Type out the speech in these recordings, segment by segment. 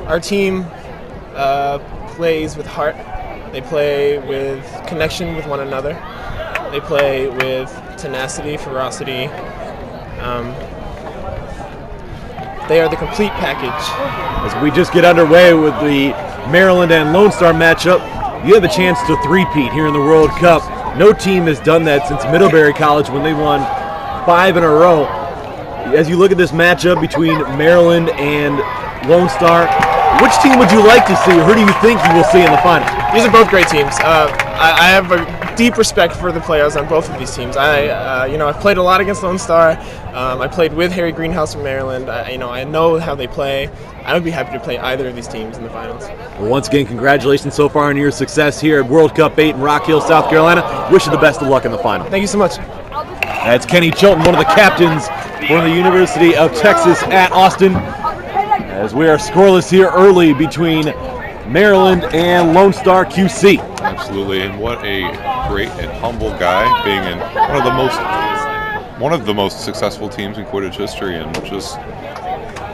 Our team plays with heart. They play with connection with one another. They play with tenacity, ferocity. They are the complete package. As we just get underway with the Maryland and Lone Star matchup, you have a chance to three-peat here in the World Cup. No team has done that since Middlebury College when they won 5 in a row. As you look at this matchup between Maryland and Lone Star, which team would you like to see, or who do you think you will see in the final? These are both great teams. I have a deep respect for the players on both of these teams. I've played a lot against Lone Star. I played with Harry Greenhouse from Maryland. I know how they play. I would be happy to play either of these teams in the finals. Well, once again, congratulations so far on your success here at World Cup 8 in Rock Hill, South Carolina. Wish you the best of luck in the final. Thank you so much. That's Kenny Chilton, one of the captains for the University of Texas at Austin. As we are scoreless here early between Maryland and Lone Star QC. Absolutely, and what a great and humble guy, being in one of the most successful teams in Quidditch history, and just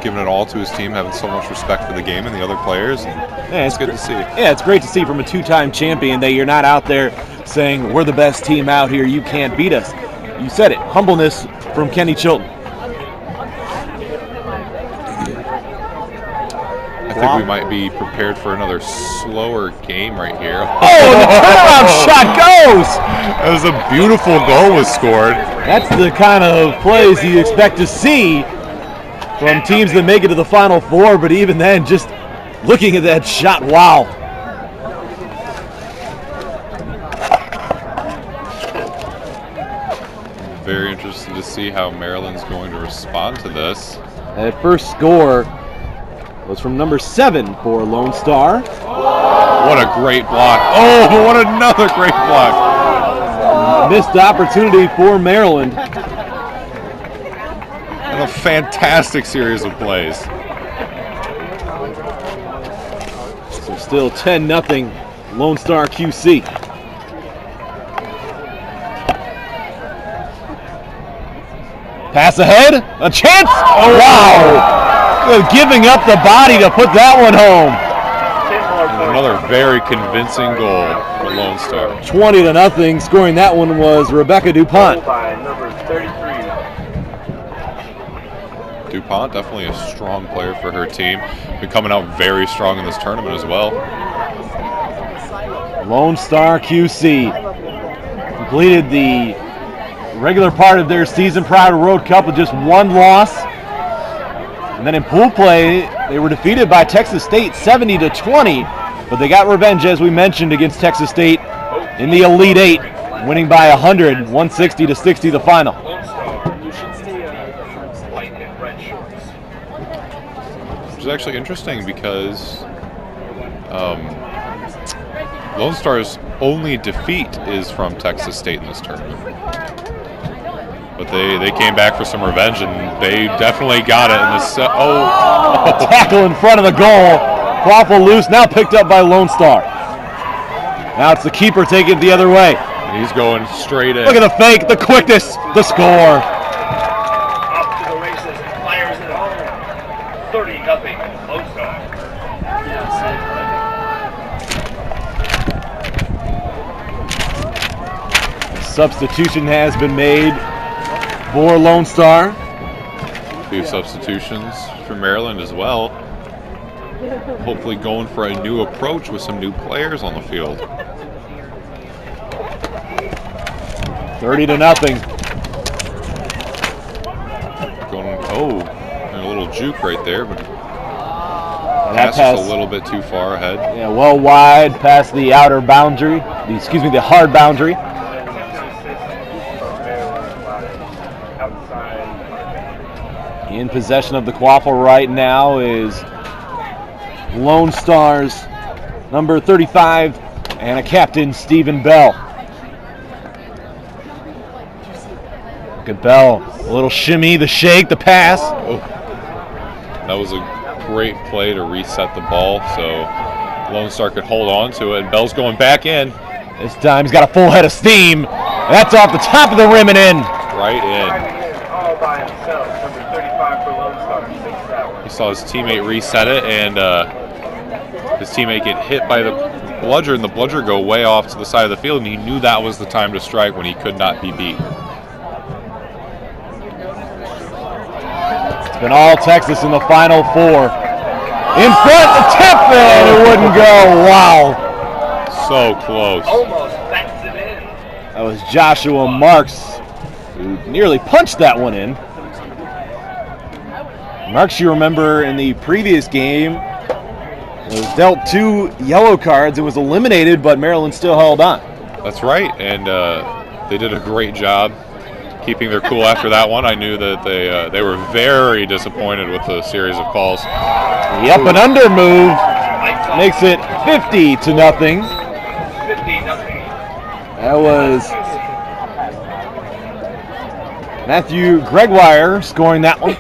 giving it all to his team, having so much respect for the game and the other players. And it's good to see. Yeah, it's great to see from a two-time champion that you're not out there saying, we're the best team out here, you can't beat us. You said it, humbleness from Kenny Chilton. I think we might be prepared for another slower game right here. Oh, the turnaround shot goes! That was a beautiful goal was scored. That's the kind of plays you expect to see from teams that make it to the Final Four, but even then, just looking at that shot, wow. Very interested to see how Maryland's going to respond to this. That first score was from number 7 for Lone Star. What a great block. Oh, what another great block. Missed opportunity for Maryland. And a fantastic series of plays. So still 10-0 Lone Star QC. Pass ahead, a chance. Oh, wow. Giving up the body to put that one home. Another very convincing goal for Lone Star. 20-0. Scoring that one was Rebecca DuPont. DuPont, definitely a strong player for her team. Been coming out very strong in this tournament as well. Lone Star QC completed the regular part of their season prior to World Cup with just one loss. And then in pool play, they were defeated by Texas State 70-20, but they got revenge, as we mentioned, against Texas State in the Elite Eight, winning by 100, 160-60 the final. Which is actually interesting because Lone Star's only defeat is from Texas State in this tournament. But they came back for some revenge, and they definitely got it in the set. A tackle in front of the goal. Quaffle loose, now picked up by Lone Star. Now it's the keeper taking it the other way. And he's going straight in. Look at the fake, the quickness, the score. Up to the races, Flyers at home. 30-0 Lone Star. Substitution has been made for Lone Star. A few substitutions for Maryland as well. Hopefully going for a new approach with some new players on the field. 30-0. And a little juke right there, but That pass is a little bit too far ahead. Yeah, well wide, past the outer boundary, the hard boundary. In possession of the quaffle right now is Lone Star's number 35 and a captain, Stephen Bell. Look at Bell, a little shimmy, the shake, the pass. Oh, that was a great play to reset the ball so Lone Star could hold on to it, and Bell's going back in. This time he's got a full head of steam. That's off the top of the rim and in. Right in. All by himself, number 35 for Lone Star. He saw his teammate reset it, and his teammate get hit by the bludger, and the bludger go way off to the side of the field, and he knew that was the time to strike when he could not be beat. It's been all Texas in the Final Four. In front, the tip, and it wouldn't go. Wow. So close. Almost backs it in. That was Joshua Marks, who nearly punched that one in. Marks, you remember in the previous game, was dealt 2 yellow cards. It was eliminated, but Maryland still held on. That's right, and they did a great job keeping their cool after that one. I knew that they were very disappointed with the series of calls. The up and under move makes it 50-0. 50-0. That was Matthew Gregoire scoring that one.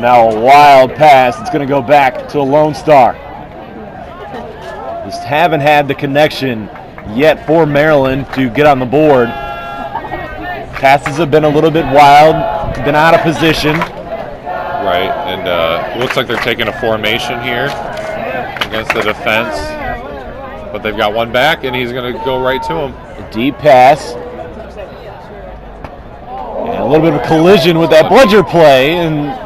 Now a wild pass. It's going to go back to Lone Star. Just haven't had the connection yet for Maryland to get on the board. Passes have been a little bit wild, been out of position. Right, and it looks like they're taking a formation here against the defense. But they've got one back, and he's going to go right to him. A deep pass. And a little bit of a collision with that bludger play, and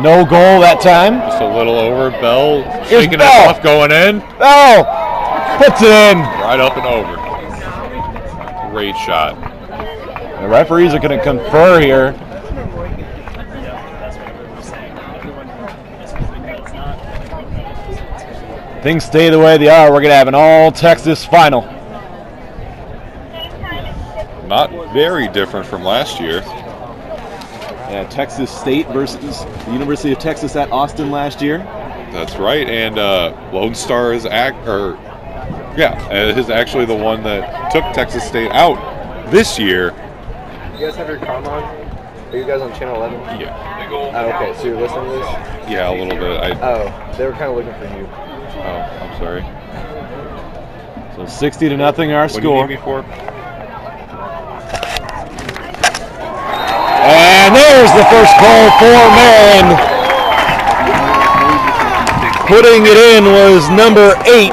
no goal that time. Just a little over. Bell Here's shaking it Bell. off, going in. Oh! Puts it in. Right up and over. Great shot. The referees are going to confer here. Things stay the way they are. We're going to have an all-Texas final. Not very different from last year. Yeah, Texas State versus the University of Texas at Austin last year. That's right, and Lone Star is actually the one that took Texas State out this year. You guys have your comm on? Are you guys on channel 11? Yeah, Oh, okay, so you're listening to this? yeah, a little bit. Oh, they were kind of looking for you. I'm sorry. So 60-0 our What do you score. need me for? And there's the first goal for Maryland. Putting it in was number 8.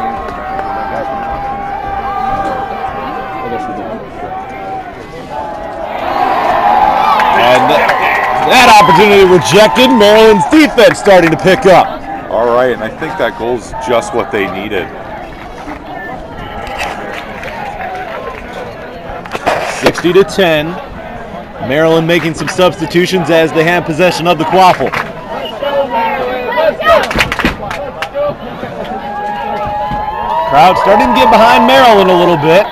And that opportunity rejected. Maryland's defense starting to pick up. All right, and I think that goal's just what they needed. 60-10. Maryland making some substitutions as they have possession of the quaffle. Crowd starting to get behind Maryland a little bit.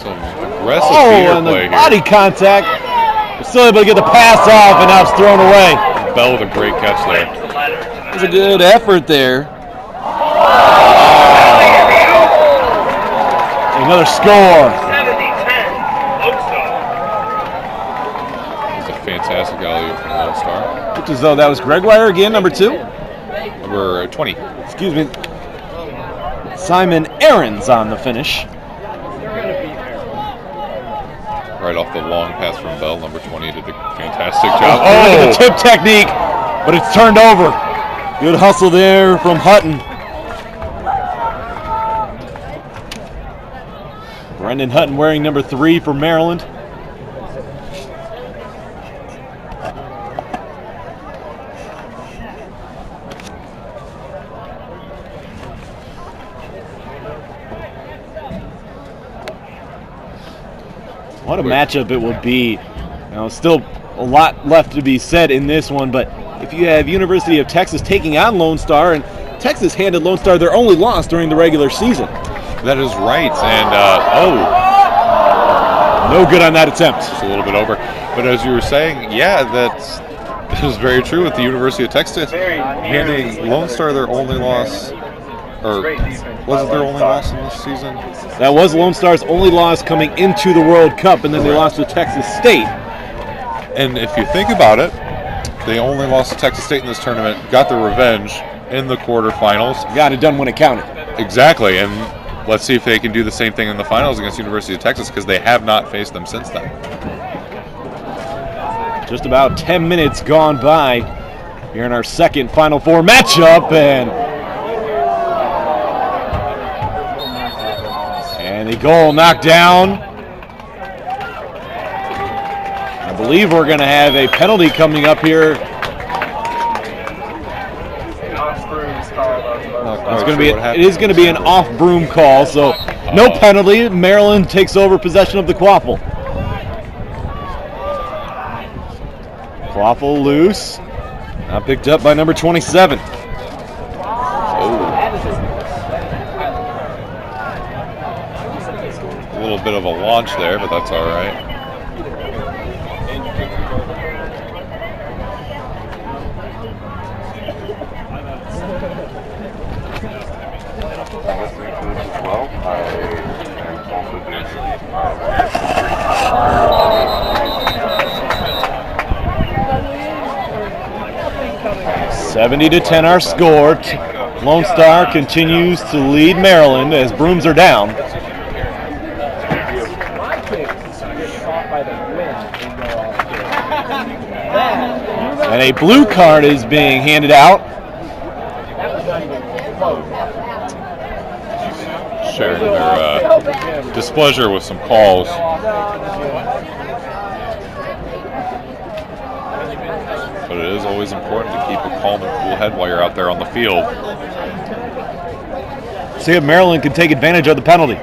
Some aggressive Oh, feeder and the play here. body contact. They're still able to get the pass off, and now it's thrown away. Bell with a great catch there. It was a good effort there. Another score. 70-10. Lone Star. It's a fantastic alley from Lone Star. Looks as though that was Gregoire again, number 2. Number 20. Excuse me. Simon Aarons on the finish. Right off the long pass from Bell. Number 20 did a fantastic job. Look at the tip technique, but it's turned over. Good hustle there from Hutton. Brendan Hutton wearing number 3 for Maryland. What a matchup it would be. You know, still a lot left to be said in this one, but if you have University of Texas taking on Lone Star, and Texas handed Lone Star their only loss during the regular season. That is right, and No good on that attempt. just a little bit over. But as you were saying, yeah, that is very true with the University of Texas. Handing Lone Star their only loss, or was it their only loss in this season? That was Lone Star's only loss coming into the World Cup, and then they lost to Texas State. And if you think about it, they only lost to Texas State in this tournament, got their revenge in the quarterfinals. Got it done when it counted. Exactly, and let's see if they can do the same thing in the finals against University of Texas, because they have not faced them since then. Just about 10 minutes gone by here in our second Final Four matchup, and the goal knocked down. I believe we're going to have a penalty coming up here. It is going to be an off-broom call, so no penalty. Maryland takes over possession of the Quaffle. Quaffle loose. Now picked up by number 27. A little bit of a launch there, but that's all right. Well, I am also doing 70-10 our score. Lone Star continues to lead Maryland as brooms are down. And a blue card is being handed out. Sharing their displeasure with some calls. But it is always important to keep a calm and cool head while you're out there on the field. See if Maryland can take advantage of the penalty.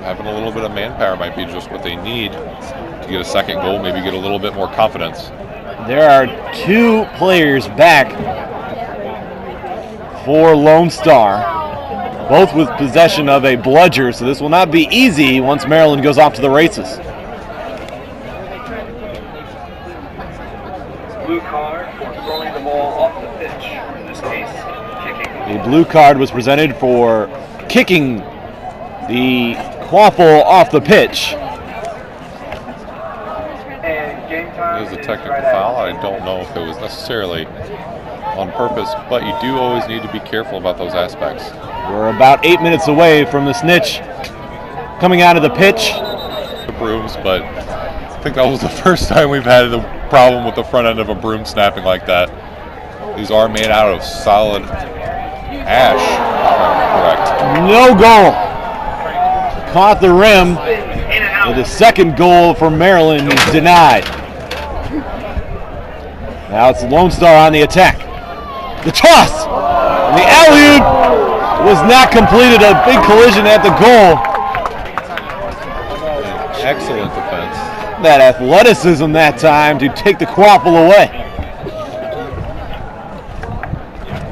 Having a little bit of manpower might be just what they need to get a second goal, maybe get a little bit more confidence. There are two players back for Lone Star, both with possession of a bludger, so this will not be easy once Maryland goes off to the races. Blue card for throwing the ball off the pitch. In this case, kicking. The blue card was presented for kicking the Quaffle off the pitch. And game time. It is a technical foul. I don't know if it was necessarily on purpose, but you do always need to be careful about those aspects. We're about 8 minutes away from the snitch coming out of the pitch. The brooms, but I think that was the first time we've had a problem with the front end of a broom snapping like that. These are made out of solid ash, if I'm correct. No goal. Caught the rim, but the second goal for Maryland is denied. Now it's Lone Star on the attack. The toss! And the alley-oop was not completed. A big collision at the goal. Excellent defense. That athleticism that time to take the Quaffle away.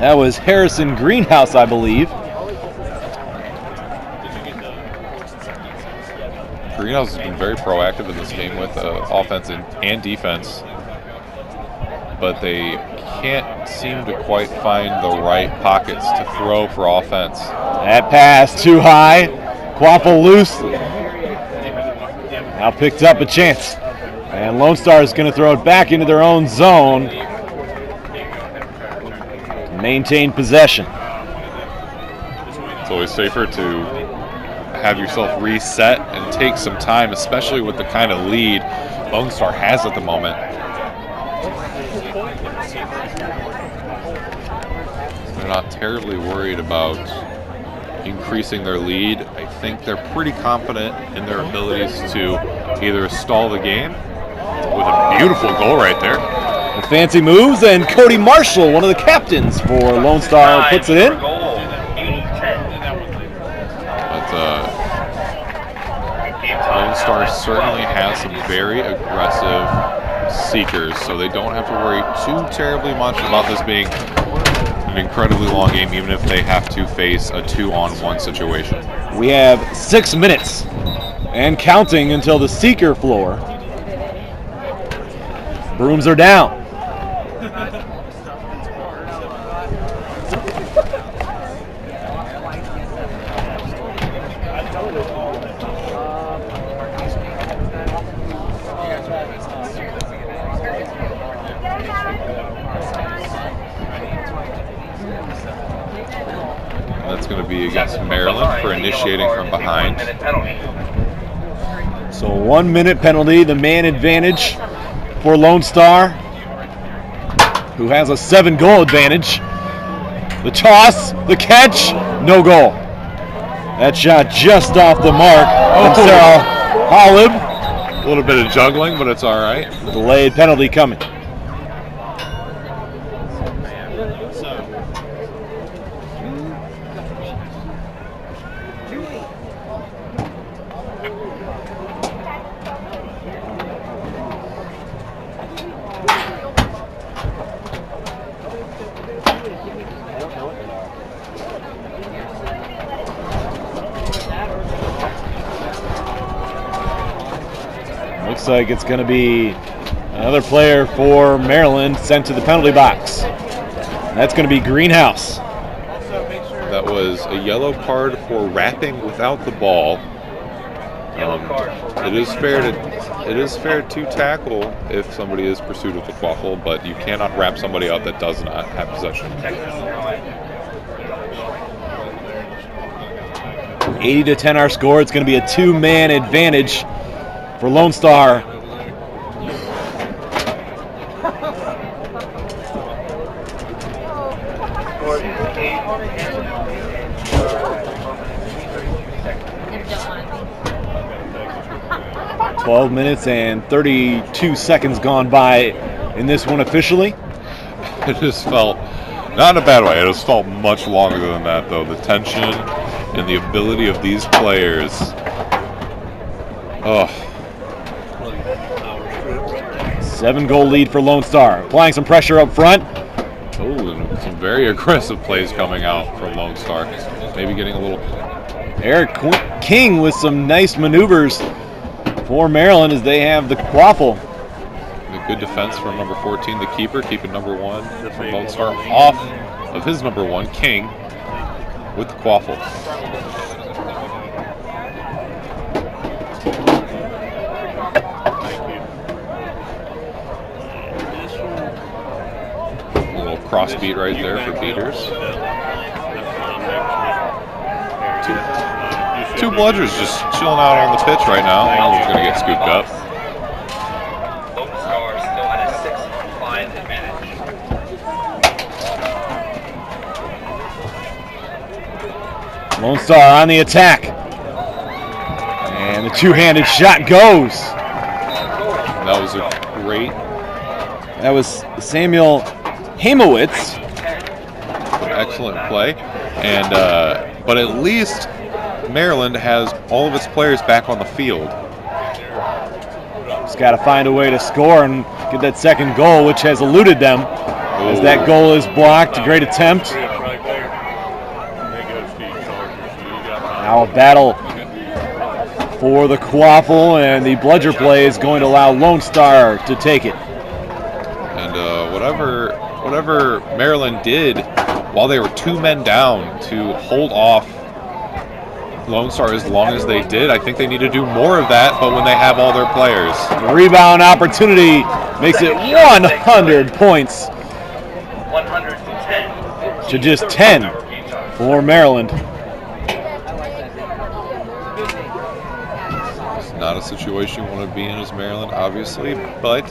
That was Harrison Greenhouse, I believe. Greenhouse has been very proactive in this game with offense and defense, but they can't seem to quite find the right pockets to throw for offense. That pass too high. Quaffle loose. Now picked up a chance. And Lone Star is going to throw it back into their own zone to maintain possession. It's always safer to have yourself reset and take some time, especially with the kind of lead Lone Star has at the moment. They're not terribly worried about increasing their lead. I think they're pretty confident in their abilities to either stall the game with a beautiful goal right there. The fancy moves, and Cody Marshall, one of the captains for Lone Star, puts it in. Lone Star certainly has some very aggressive seekers, so they don't have to worry too terribly much about this being an incredibly long game, even if they have to face a 2-on-1 situation. We have 6 minutes and counting until the seeker floor. Brooms are down. That's going to be against Maryland for initiating from behind. So 1 minute penalty, the man advantage for Lone Star, who has a 7-goal advantage. The toss, the catch, no goal. That shot just off the mark from Sarah Holub. A little bit of juggling, but it's all right. Delayed penalty coming. Looks like it's going to be another player for Maryland sent to the penalty box. That's going to be Greenhouse. That was a yellow card for wrapping without the ball. It is fair to tackle if somebody is pursued with the quaffle, but you cannot wrap somebody up that does not have possession. 80-10 our score. It's going to be a 2-man advantage for Lone Star. "12 minutes and 32 seconds gone by in this one officially." It just felt, not in a bad way, it just felt much longer than that though. The tension and the ability of these players. Oh. 7-goal lead for Lone Star. Applying some pressure up front. Oh, and some very aggressive plays coming out from Lone Star. Maybe getting a little... Eric King with some nice maneuvers for Maryland as they have the quaffle. A good defense from number 14, the keeper, keeping number 1 from Lone Star off of his number 1, King, with the quaffle. A little cross beat right there for Peters. Two bludgers just chilling out on the pitch right now. One's going to get scooped up. Lone Star still at a 6-line advantage. Lone Star on the attack. And the two-handed shot goes. That was a great... That was Samuel Hamowitz. Excellent play. And but at least Maryland has all of its players back on the field. Just got to find a way to score and get that second goal, which has eluded them. As that goal is blocked, a great attempt. Now a battle for the quaffle, and the bludger play is going to allow Lone Star to take it. And whatever Maryland did while they were 2 men down to hold off Lone Star as long as they did, I think they need to do more of that, but when they have all their players. The rebound opportunity makes it 100 points 110 to just 10 for Maryland. It's not a situation you want to be in as Maryland, obviously, but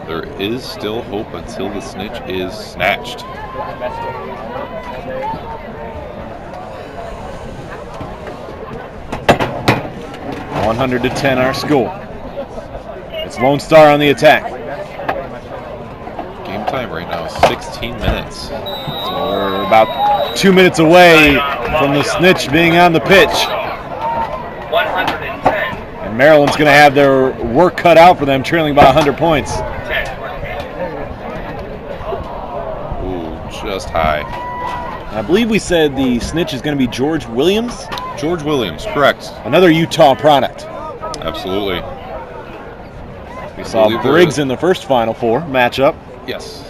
there is still hope until the snitch is snatched. 100-10 our score. It's Lone Star on the attack. Game time right now is 16 minutes. So we're about 2 minutes away from the snitch being on the pitch. 110 And Maryland's going to have their work cut out for them, trailing by 100 points. Ooh, just high. I believe we said the snitch is going to be George Williams. George Williams, correct. Another Utah product. Absolutely. We saw Briggs in the first Final Four matchup. Yes.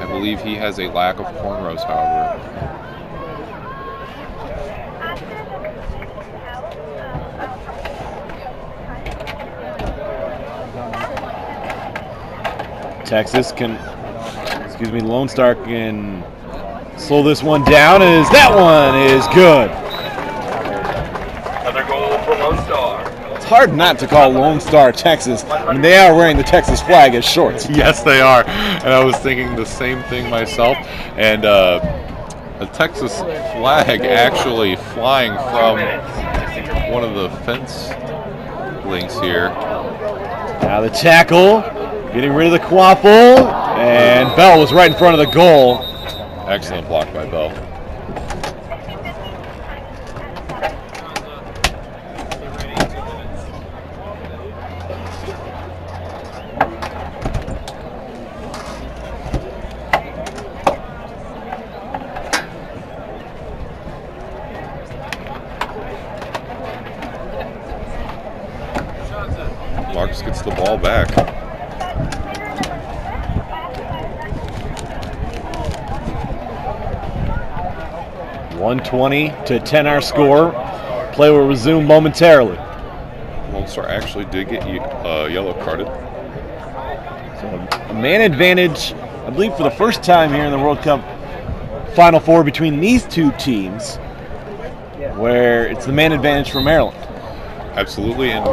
I believe he has a lack of cornrows, however. Lone Star can slow this one down as that one is good. Another goal for Lone Star. It's hard not to call Lone Star Texas. I mean, they are wearing the Texas flag as shorts. Yes, they are. And I was thinking the same thing myself. And a Texas flag actually flying from one of the fence links here. Now the tackle, getting rid of the quaffle, and Bell was right in front of the goal. Excellent block by Bell. Marks gets the ball back. .120 our score. Play will resume momentarily. Lone Star actually did get yellow carded. So a man advantage, I believe, for the first time here in the World Cup Final Four between these two teams, where it's the man advantage for Maryland. Absolutely, and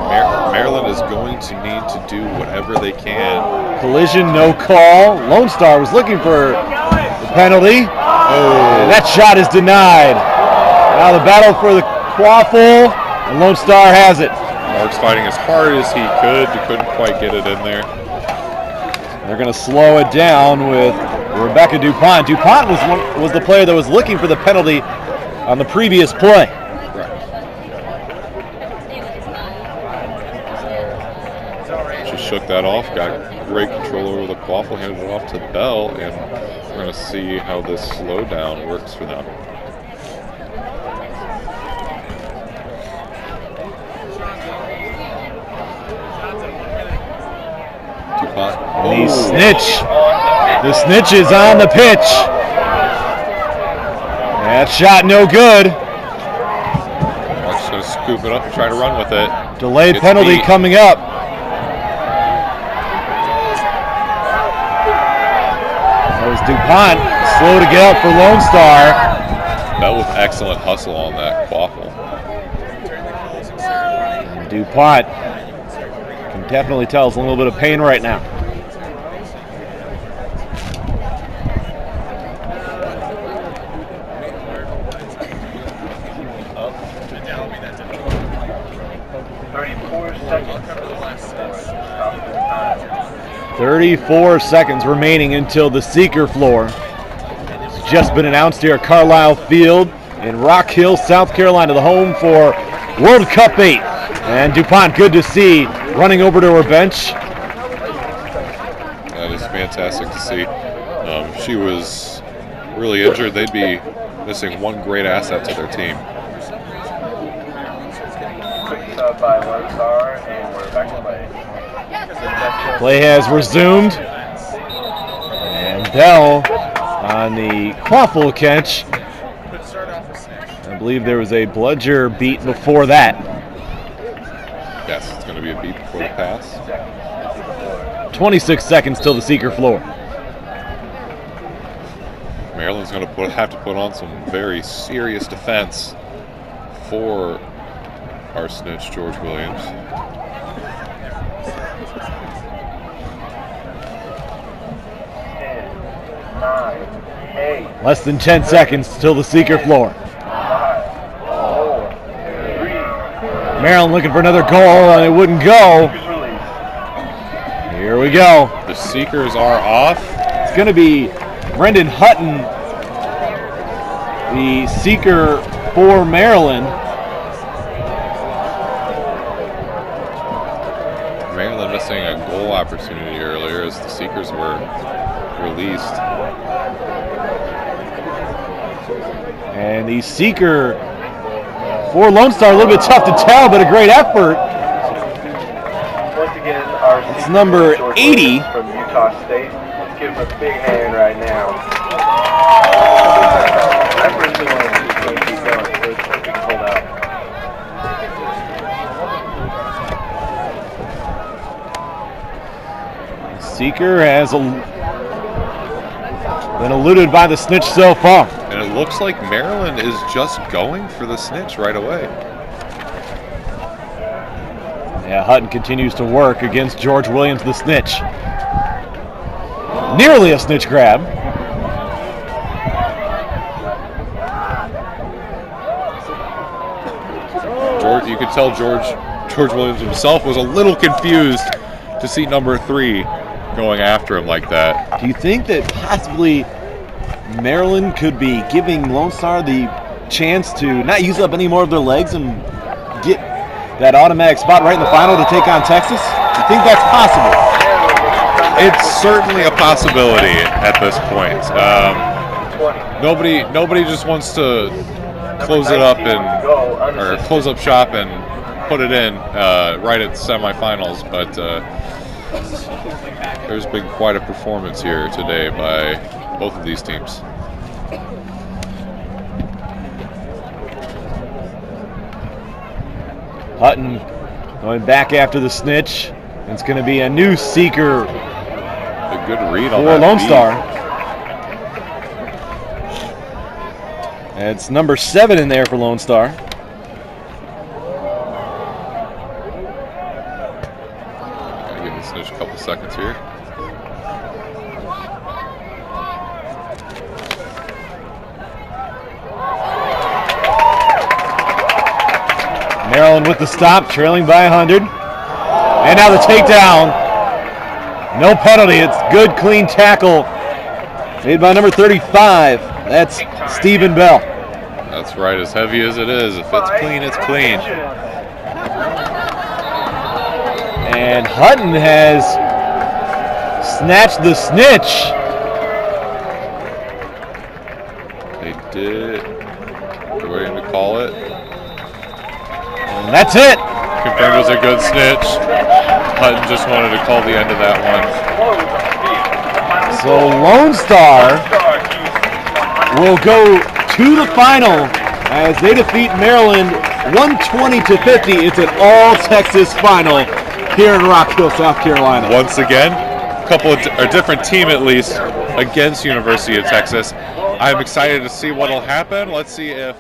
Maryland is going to need to do whatever they can. Collision, no call. Lone Star was looking for the penalty. Oh, that shot is denied. Now the battle for the quaffle, and Lone Star has it. Mark's fighting as hard as he could. He couldn't quite get it in there. They're going to slow it down with Rebecca DuPont. DuPont was the player that was looking for the penalty on the previous play. Shook that off, got great control over the quaffle, handed it off to Bell, and we're going to see how this slowdown works for them. The snitch. The snitch is on the pitch. That shot no good. Mark's going to scoop it up and try to run with it. Delayed It's penalty beat. coming up. DuPont slow to get up for Lone Star. That was excellent hustle on that quaffle. DuPont can definitely tell it's a little bit of pain right now. .34 seconds remaining until the Seeker floor. It's just been announced here at Carlisle Field in Rock Hill, South Carolina, the home for World Cup 8. And DuPont, good to see, running over to her bench. That is fantastic to see. She was really injured. They'd be missing one great asset to their team. Quick sub by Lone Star, and we're back to play. Play has resumed. And Bell on the quaffle catch. I believe there was a bludger beat before that. Yes, it's going to be a beat before the pass. 26 seconds till the Seeker floor. Maryland's going to have to put on some very serious defense for our snitch, George Williams. Less than 10 seconds till the Seeker floor. Maryland looking for another goal, and it wouldn't go. Here we go. The Seekers are off. It's going to be Brendan Hutton, the Seeker for Maryland. Maryland missing a goal opportunity earlier as the Seekers were released. And the Seeker for Lone Star, a little bit tough to tell, but a great effort. Once again, our It's number 80. from Utah State. Let's give him a big hand right now. I personally want to see this game keep going, so it's like we can hold out. Seeker has Been eluded by the snitch so far. And it looks like Maryland is just going for the snitch right away. Yeah, Hutton continues to work against George Williams, the snitch. Nearly a snitch grab. You could tell George Williams himself was a little confused to see number 3 going after him like that. Do you think that possibly Maryland could be giving Lone Star the chance to not use up any more of their legs and get that automatic spot right in the final to take on Texas? Do you think that's possible? It's certainly a possibility at this point. Nobody just wants to close it up or close up shop and put it in right at the semifinals, but there's been quite a performance here today by both of these teams. Hutton going back after the snitch. It's going to be a new seeker A good read on for that Lone beat. Star. It's number 7 in there for Lone Star. Gotta give the snitch a couple seconds here. Maryland with the stop, trailing by 100. And now the takedown. No penalty. It's good, clean tackle made by number 35. That's Stephen Bell. That's right, as heavy as it is. If it's clean, it's clean. And Hutton has snatched the snitch. They did. They're waiting to call it. And that's it. Confirmed it was a good snitch. Hutton just wanted to call the end of that one. So Lone Star will go to the final as they defeat Maryland 120-50. It's an all-Texas final here in Rock Hill, South Carolina. Once again, a different team at least against University of Texas. I'm excited to see what will happen. Let's see if